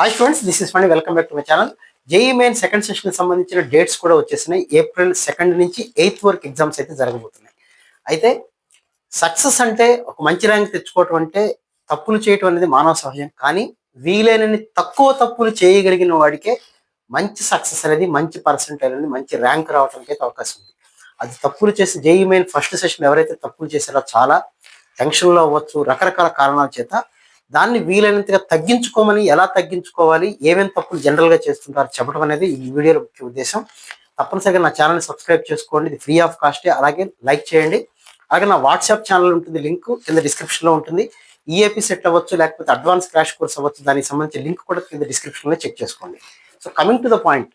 Hi students, this is ఫండి. Welcome back to my channel. JEE Main second session సంబంధించిన dates కూడా వచ్చేసినాయి. April 2 నుంచి 8 వరకు ఎగ్జామ్స్ అయితే జరగబోతున్నాయి. అయితే సక్సెస్ అంటే ఒక మంచి ర్యాంక్ తెచ్చుకోవటం అంటే తప్పులు చేయటం అనేది మానవ సహజం. కానీ వీలైనన్ని తక్కువ తప్పులు చేయగలిగిన వాడికే మంచి సక్సెస్ అనేది, మంచి పర్సెంటేజ్ అనేది, మంచి ర్యాంక్ రావడానికి అయితే అవకాశం ఉంది. అది తప్పులు చేసి జేఈ మెయిన్ ఫస్ట్ సెషన్ ఎవరైతే తప్పులు చేశారో చాలా టెన్షన్లో అవ్వచ్చు, రకరకాల కారణాల చేత దాన్ని వీలైనంతగా తగ్గించుకోమని, ఎలా తగ్గించుకోవాలి, ఏమేమి తప్పులు జనరల్గా చేస్తుంటారు చెప్పడం అనేది ఈ వీడియోలో ముఖ్య ఉద్దేశం. తప్పనిసరిగా నా ఛానల్ని సబ్స్క్రైబ్ చేసుకోండి, ఇది ఫ్రీ ఆఫ్ కాస్టే. అలాగే లైక్ చేయండి. అలాగే నా వాట్సాప్ ఛానల్ ఉంటుంది, లింక్ కింద డిస్క్రిప్షన్లో ఉంటుంది. ఈఏపీ సెట్ అవ్వచ్చు, లేకపోతే అడ్వాన్స్ క్రాష్ కోర్స్ అవ్వచ్చు, దానికి సంబంధించిన లింక్ కూడా కింద డిస్క్రిప్షన్లో చెక్ చేసుకోండి. So coming to the point,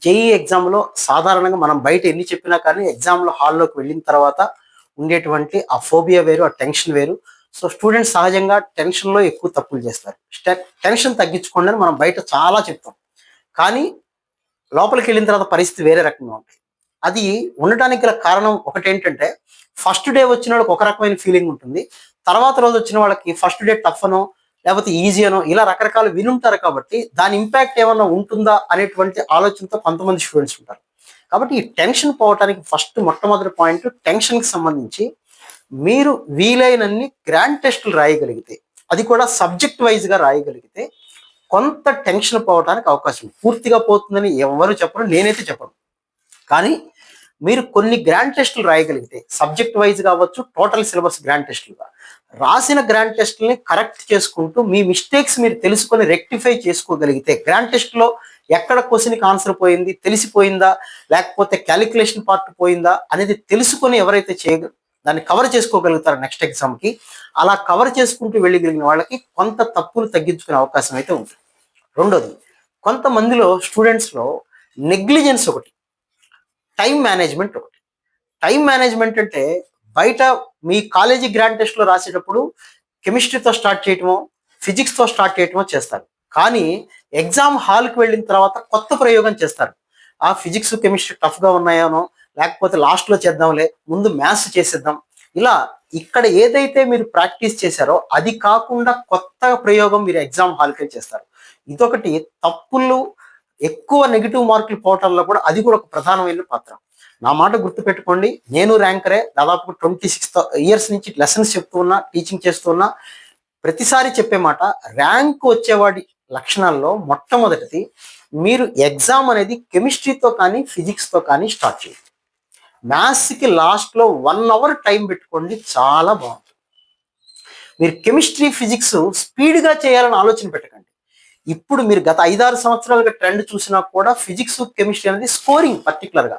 JEE ఎగ్జామ్లో సాధారణంగా మనం బయట ఎన్ని చెప్పినా కానీ ఎగ్జామ్లో హాల్లోకి వెళ్ళిన తర్వాత ఉండేటువంటి ఆ ఫోబియా వేరు, ఆ టెన్షన్ వేరు. సో స్టూడెంట్స్ సహజంగా టెన్షన్లో ఎక్కువ తప్పులు చేస్తారు. టెన్షన్ తగ్గించుకోండి అని మనం బయట చాలా చెప్తాం, కానీ లోపలికి వెళ్ళిన తర్వాత పరిస్థితి వేరే రకంగా ఉంటుంది. అది ఉండటానికి గల కారణం ఒకటేంటంటే, ఫస్ట్ డే వచ్చిన వాళ్ళకి ఒక రకమైన ఫీలింగ్ ఉంటుంది, తర్వాత రోజు వచ్చిన వాళ్ళకి ఫస్ట్ డే టఫ్ అనో లేకపోతే ఈజీ అనో ఇలా రకరకాలు వినుంటారు. కాబట్టి దాని ఇంపాక్ట్ ఏమన్నా ఉంటుందా అనేటువంటి ఆలోచనతో కొంతమంది స్టూడెంట్స్ ఉంటారు. కాబట్టి ఈ టెన్షన్ పోవటానికి మొట్టమొదటి పాయింట్, టెన్షన్కి సంబంధించి మీరు వీలైనన్ని గ్రాండ్ టెస్టులు రాయగలిగితే, అది కూడా సబ్జెక్ట్ వైజ్గా రాయగలిగితే కొంత టెన్షన్ పోవడానికి అవకాశం ఉంది. పూర్తిగా పోతుందని ఎవరు చెప్పరు, నేనైతే చెప్పను. కానీ మీరు కొన్ని గ్రాండ్ టెస్టులు రాయగలిగితే, సబ్జెక్ట్ వైజ్ కావచ్చు, టోటల్ సిలబస్ గ్రాండ్ టెస్టులుగా రాసిన గ్రాండ్ టెస్టులని కరెక్ట్ చేసుకుంటూ మీ మిస్టేక్స్ మీరు తెలుసుకొని రెక్టిఫై చేసుకోగలిగితే, గ్రాండ్ టెస్ట్లో ఎక్కడ క్వశ్చన్కి ఆన్సర్ పోయింది, తెలిసిపోయిందా, లేకపోతే క్యాలిక్యులేషన్ పార్ట్ పోయిందా అనేది తెలుసుకొని ఎవరైతే దాన్ని కవర్ చేసుకోగలుగుతారు నెక్స్ట్ ఎగ్జామ్కి, అలా కవర్ చేసుకుంటూ వెళ్ళగలిగిన వాళ్ళకి కొంత తప్పులు తగ్గించుకునే అవకాశం అయితే ఉంటుంది. రెండోది, కొంతమందిలో స్టూడెంట్స్లో నెగ్లిజెన్స్ ఒకటి, టైం మేనేజ్మెంట్ ఒకటి. టైం మేనేజ్మెంట్ అంటే బయట మీ కాలేజీ గ్రాండ్ టెస్ట్లో రాసేటప్పుడు కెమిస్ట్రీతో స్టార్ట్ చేయటమో, ఫిజిక్స్తో స్టార్ట్ చేయటమో చేస్తారు. కానీ ఎగ్జామ్ హాల్కి వెళ్ళిన తర్వాత కొత్త ప్రయోగం చేస్తారు. ఆ ఫిజిక్స్ కెమిస్ట్రీ టఫ్గా ఉన్నాయోనో, లేకపోతే లాస్ట్లో చేద్దాంలే, ముందు మ్యాథ్స్ చేసేద్దాం, ఇలా ఇక్కడ ఏదైతే మీరు ప్రాక్టీస్ చేశారో అది కాకుండా కొత్త ప్రయోగం మీరు ఎగ్జామ్ హాల్కే చేస్తారు. ఇదొకటి. తప్పులు ఎక్కువ నెగిటివ్ మార్కులు పోవటంలో కూడా అది కూడా ఒక ప్రధానమైన పాత్ర. నా మాట గుర్తుపెట్టుకోండి, నేను ర్యాంకరే, దాదాపు 26 ఇయర్స్ నుంచి లెసన్స్ చెప్తూ ఉన్నా, టీచింగ్ చేస్తూ ఉన్నా. ప్రతిసారి చెప్పే మాట, ర్యాంక్ వచ్చేవాడి లక్షణాల్లో మొట్టమొదటిది, మీరు ఎగ్జామ్ అనేది కెమిస్ట్రీతో కానీ ఫిజిక్స్తో కానీ స్టార్ట్ చేయండి. మ్యాథ్స్కి లాస్ట్లో 1 అవర్ టైం పెట్టుకోండి, చాలా బాగుంటుంది. మీరు కెమిస్ట్రీ ఫిజిక్స్ స్పీడ్గా చేయాలని ఆలోచన పెట్టకండి. ఇప్పుడు మీరు గత 5-6 సంవత్సరాలుగా ట్రెండ్ చూసినా కూడా ఫిజిక్స్ కెమిస్ట్రీ అనేది స్కోరింగ్. పర్టికులర్గా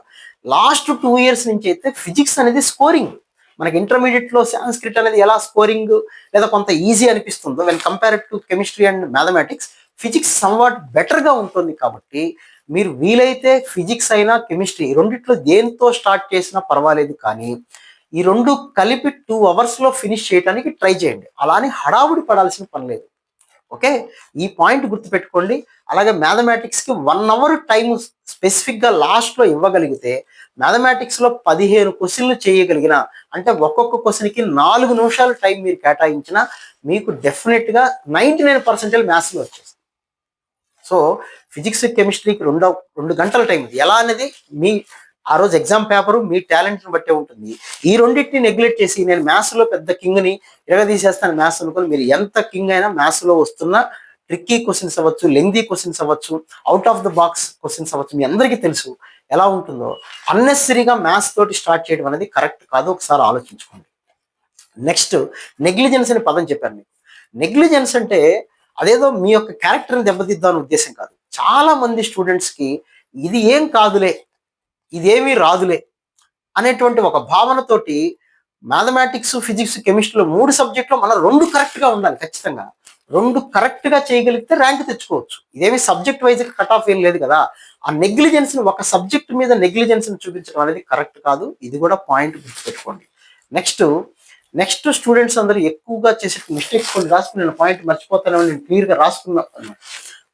లాస్ట్ 2 ఇయర్స్ నుంచి అయితే ఫిజిక్స్ అనేది స్కోరింగ్. మనకి ఇంటర్మీడియట్లో సాంస్క్రిట్ అనేది ఎలా స్కోరింగ్ లేదా కొంత ఈజీ అనిపిస్తుందో, when compared to chemistry and mathematics, physics somewhat బెటర్గా ఉంటుంది. కాబట్టి మీరు వీలైతే ఫిజిక్స్ అయినా కెమిస్ట్రీ రెండిట్లో దేంతో స్టార్ట్ చేసినా పర్వాలేదు, కానీ ఈ రెండు కలిపి 2 అవర్స్లో ఫినిష్ చేయడానికి ట్రై చేయండి. అలానే హడావుడి పడాల్సిన పని లేదు. ఓకే, ఈ పాయింట్ గుర్తుపెట్టుకోండి. అలాగే మ్యాథమెటిక్స్కి 1 అవర్ టైం స్పెసిఫిక్గా లాస్ట్లో ఇవ్వగలిగితే, మ్యాథమెటిక్స్లో 15 క్వశ్చన్లు చేయగలిగిన, అంటే ఒక్కొక్క క్వశ్చన్కి 4 నిమిషాలు టైం మీరు కేటాయించినా మీకు డెఫినెట్గా 99% మ్యాథ్స్లో వచ్చేస్తుంది. సో ఫిజిక్స్ కెమిస్ట్రీకి 2 గంటల టైం. ఎలా అనేది మీ ఆ రోజు ఎగ్జామ్ పేపరు మీ టాలెంట్ని బట్టే ఉంటుంది. ఈ రెండింటిని నెగ్లెక్ట్ చేసి నేను మ్యాథ్స్లో పెద్ద కింగ్ని తీసేస్తాను మ్యాథ్స్ అనుకుని, మీరు ఎంత కింగ్ అయినా మ్యాథ్స్లో వస్తున్న ట్రిక్కీ క్వశ్చన్స్ అవ్వచ్చు, లెంగ్దీ క్వశ్చన్స్ అవ్వచ్చు, out of the box questions అవ్వచ్చు, మీ అందరికీ తెలుసు ఎలా ఉంటుందో. అన్నెసరీగా మ్యాథ్స్ తోటి స్టార్ట్ చేయడం అనేది కరెక్ట్ కాదు, ఒకసారి ఆలోచించుకోండి. నెక్స్ట్, నెగ్లిజెన్స్ అనే పదం చెప్పాను మీకు. నెగ్లిజెన్స్ అంటే అదేదో మీ యొక్క క్యారెక్టర్ని దెబ్బతిద్దామనే ఉద్దేశం కాదు. చాలా మంది స్టూడెంట్స్కి ఇది ఏం కాదులే, ఇదేమీ రాదులే అనేటువంటి ఒక భావనతోటి మ్యాథమెటిక్స్, ఫిజిక్స్, కెమిస్ట్రీలో 3 సబ్జెక్టులో మన 2 కరెక్ట్గా ఉండాలి. ఖచ్చితంగా 2 కరెక్ట్గా చేయగలిగితే ర్యాంక్ తెచ్చుకోవచ్చు. ఇదేమి సబ్జెక్ట్ వైజ్గా కట్ ఆఫ్ ఏం లేదు కదా. ఆ నెగ్లిజెన్స్ని, ఒక సబ్జెక్ట్ మీద నెగ్లిజెన్స్ని చూపించడం అనేది కరెక్ట్ కాదు. ఇది కూడా పాయింట్ గుర్తుపెట్టుకోండి. నెక్స్ట్ స్టూడెంట్స్ అందరూ ఎక్కువగా చేసే మిస్టేక్స్ కొన్ని రాసుకుని, నేను పాయింట్ మర్చిపోతానని నేను క్లియర్గా రాసుకున్నాను.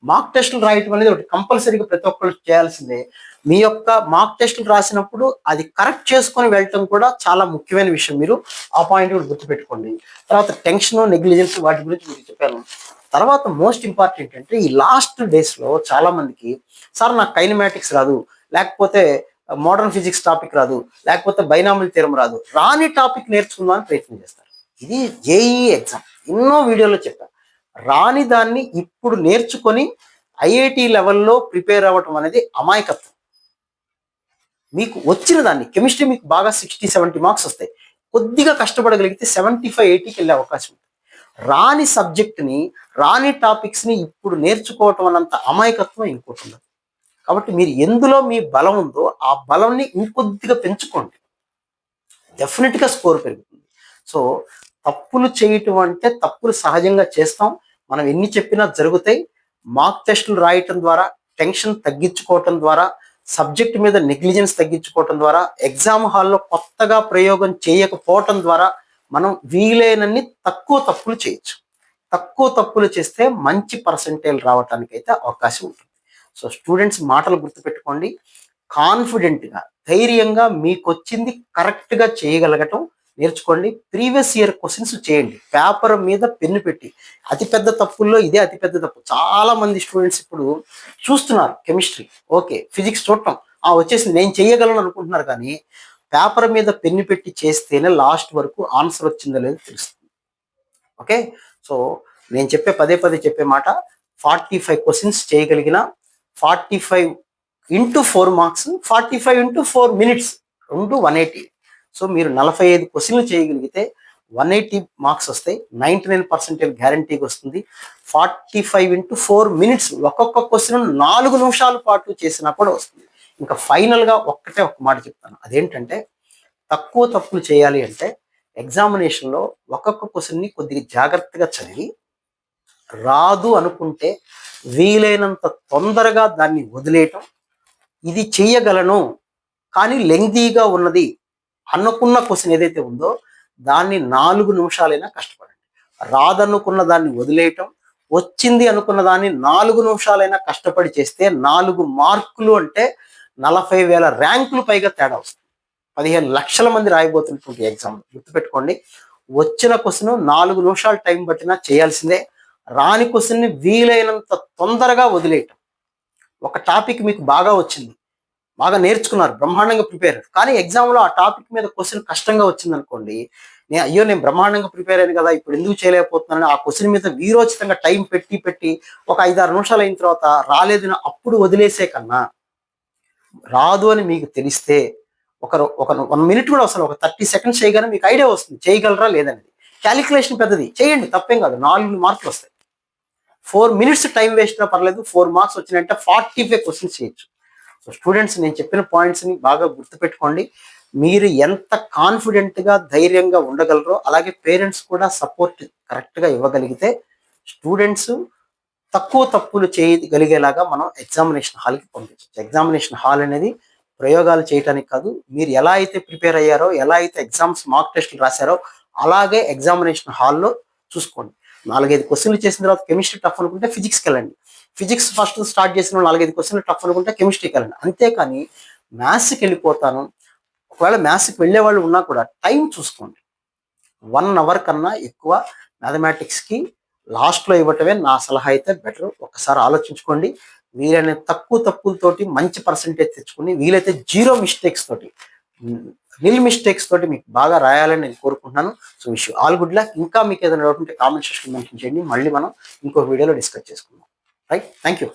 మాక్ టెస్టులు రాయటం అనేది ఒకటి కంపల్సరీగా ప్రతి ఒక్కరు చేయాల్సిందే. మీ యొక్క మాక్ టెస్టులు రాసినప్పుడు అది కరెక్ట్ చేసుకొని వెళ్ళటం కూడా చాలా ముఖ్యమైన విషయం. మీరు ఆ పాయింట్ కూడా గుర్తుపెట్టుకోండి. తర్వాత టెన్షన్, నెగ్లిజెన్స్ వాటి గురించి మీకు చెప్పాను. తర్వాత మోస్ట్ ఇంపార్టెంట్ అంటే ఈ లాస్ట్ డేస్లో చాలా మందికి సార్ నాకు కైనమాటిక్స్ రాదు, లేకపోతే మోడర్న్ ఫిజిక్స్ టాపిక్ రాదు, లేకపోతే బైనామిల్ థియరం రాదు, రాని టాపిక్ నేర్చుకుందామని ప్రయత్నం చేస్తారు. ఇది జేఈ ఎగ్జామ్, ఎన్నో వీడియోలో చెప్పాను. రాని దాన్ని ఇప్పుడు నేర్చుకొని ఐఐటి లెవెల్లో ప్రిపేర్ అవ్వటం అనేది అమాయకత్వం. మీకు వచ్చిన దాన్ని కెమిస్ట్రీ మీకు బాగా 60-70 మార్క్స్ వస్తాయి, కొద్దిగా కష్టపడగలిగితే 75-80కి వెళ్ళే అవకాశం ఉంది. రాని సబ్జెక్ట్ని, రాని టాపిక్స్ని ఇప్పుడు నేర్చుకోవటం అన్నంత అమాయకత్వం ఇంకోటి ఉండదు. కాబట్టి మీరు ఎందులో మీ బలం ఉందో ఆ బలంని ఇంకొద్దిగా పెంచుకోండి, డెఫినెట్గా స్కోర్ పెరుగుతుంది. సో తప్పులు చేయటం అంటే తప్పులు సహజంగా చేస్తాం, మనం ఎన్ని చెప్పినా జరుగుతాయి. మార్క్ టెస్టులు రాయటం ద్వారా టెన్షన్ తగ్గించుకోవటం ద్వారా, సబ్జెక్ట్ మీద నెగ్లిజెన్స్ తగ్గించుకోవటం ద్వారా, ఎగ్జామ్ హాల్లో కొత్తగా ప్రయోగం చేయకపోవటం ద్వారా మనం వీలైనన్ని తక్కువ తప్పులు చేయొచ్చు. తక్కువ తప్పులు చేస్తే మంచి పర్సంటేజ్ రావటానికి అయితే అవకాశం ఉంటుంది. సో స్టూడెంట్స్ మాటలు గుర్తుపెట్టుకోండి, కాన్ఫిడెంట్గా ధైర్యంగా మీకు వచ్చింది కరెక్ట్గా చేయగలగటం నేర్చుకోండి. ప్రీవియస్ ఇయర్ క్వశ్చన్స్ చేయండి, పేపర్ మీద పెన్ను పెట్టి. అతిపెద్ద తప్పుల్లో ఇదే అతిపెద్ద తప్పు. చాలా మంది స్టూడెంట్స్ ఇప్పుడు చూస్తున్నారు కెమిస్ట్రీ, ఓకే, ఫిజిక్స్ చూడటం వచ్చేసింది నేను చేయగలను అనుకుంటున్నారు, కానీ పేపర్ మీద పెన్ను పెట్టి చేస్తేనే లాస్ట్ వరకు ఆన్సర్ వచ్చిందో లేదో తెలుస్తుంది. ఓకే, సో నేను పదే పదే చెప్పే మాట, 45 క్వశ్చన్స్ చేయగలిగిన 45 into 4 marks, 45 into 4 minutes, 180. So మీరు 45 క్వశ్చన్లు చేయగలిగితే 180 మార్క్స్ వస్తాయి, 99% గ్యారంటీగా వస్తుంది. 45 ఇంటూ 4 మినిట్స్, ఒక్కొక్క క్వశ్చన్ 4 నిమిషాల పాటు చేసినా కూడా వస్తుంది. ఇంకా ఫైనల్గా ఒక మాట చెప్తాను, అదేంటంటే తక్కువ తప్పులు చేయాలి అంటే ఎగ్జామినేషన్లో ఒక్కొక్క క్వశ్చన్ని కొద్దిగా జాగ్రత్తగా చదివి, రాదు అనుకుంటే వీలైనంత తొందరగా దాన్ని వదిలేయటం. ఇది చేయగలను కానీ లెంగ్దీగా ఉన్నది అనుకున్న క్వశ్చన్ ఏదైతే ఉందో దాన్ని 4 నిమిషాలైనా కష్టపడండి. రాదనుకున్న దాన్ని వదిలేయటం, వచ్చింది అనుకున్న దాన్ని 4 నిమిషాలైనా కష్టపడి చేస్తే 4 మార్కులు అంటే 40,000 ర్యాంకులు పైగా తేడా వస్తుంది. 15 లక్షల మంది రాయబోతున్నటువంటి ఎగ్జామ్ గుర్తుపెట్టుకోండి. వచ్చిన క్వశ్చన్ 4 నిమిషాలు టైం పట్టినా చేయాల్సిందే. రాని క్వశ్చన్ని వీలైనంత తొందరగా వదిలేయటం. ఒక టాపిక్ మీకు బాగా వచ్చింది, బాగా నేర్చుకున్నారు, బ్రహ్మాండంగా ప్రిపేర్ అయ్యారు, కానీ ఎగ్జామ్లో ఆ టాపిక్ మీద క్వశ్చన్ కష్టంగా వచ్చింది అనుకోండి, నేను బ్రహ్మాండంగా ప్రిపేర్ అయ్యాను కదా, ఇప్పుడు ఎందుకు చేయలేకపోతున్నాను, ఆ క్వశ్చన్ మీద వీరోచితంగా టైం పెట్టి ఒక 5-6 నిమిషాలు అయిన తర్వాత రాలేదని అప్పుడు వదిలేసే కన్నా, రాదు అని మీకు తెలిస్తే ఒక 1 మినిట్ కూడా అసలు ఒక 30 సెకండ్స్ చేయగానే మీకు ఐడియా వస్తుంది చేయగలరా లేదనేది. క్యాలిక్యులేషన్ పెద్దది చేయండి, తప్పేం కాదు, 4 మార్కులు వస్తాయి. 4 మినిట్స్ టైం వేస్ట్ అయినా పర్లేదు, 4 మార్క్స్ వచ్చినాయంటే 45 క్వశ్చన్స్ చేయొచ్చు. సో స్టూడెంట్స్, నేను చెప్పిన పాయింట్స్ని బాగా గుర్తుపెట్టుకోండి. మీరు ఎంత కాన్ఫిడెంట్గా ధైర్యంగా ఉండగలరో అలాగే పేరెంట్స్ కూడా సపోర్ట్ కరెక్ట్గా ఇవ్వగలిగితే స్టూడెంట్స్ తక్కువ తప్పులు చేయగలిగేలాగా మనం ఎగ్జామినేషన్ హాల్కి పంపించవచ్చు. ఎగ్జామినేషన్ హాల్ అనేది ప్రయోగాలు చేయడానికి కాదు, మీరు ఎలా అయితే ప్రిపేర్ అయ్యారో, ఎలా అయితే ఎగ్జామ్స్ మార్క్ టెస్టులు రాశారో అలాగే ఎగ్జామినేషన్ హాల్లో చూసుకోండి. 4-5 క్వశ్చన్లు చేసిన తర్వాత కెమిస్ట్రీ టఫ్ అనుకుంటే ఫిజిక్స్కి వెళ్ళండి, ఫిజిక్స్ ఫస్ట్ స్టార్ట్ చేసిన 4-5 క్వశ్చన్లు టఫ్ అనుకుంటే కెమిస్ట్రీకి వెళ్ళండి. అంతేకాని మ్యాథ్స్కి వెళ్ళిపోతాను, ఒకవేళ మ్యాథ్స్కి వెళ్ళే వాళ్ళు ఉన్నా కూడా టైం చూసుకోండి. 1 అవర్ కన్నా ఎక్కువ మ్యాథమెటిక్స్కి లాస్ట్లో ఇవ్వటమే నా సలహా అయితే బెటర్. ఒకసారి ఆలోచించుకోండి. వీలైన తక్కువ తప్పులతోటి మంచి పర్సంటేజ్ తెచ్చుకుని, వీలైతే 0 మిస్టేక్స్ తోటి, నిల్ మిస్టేక్స్ తోటి మీకు బాగా రాయాలని నేను కోరుకుంటున్నాను. So wish you all good luck. ఇంకా మీకు ఏదైనా డౌట్ ఉంటే కామెంట్ సెక్షన్ మెన్షన్ చేయండి, మళ్ళీ మనం ఇంకో వీడియోలో డిస్కస్ చేసుకుందాం. Right, thank you.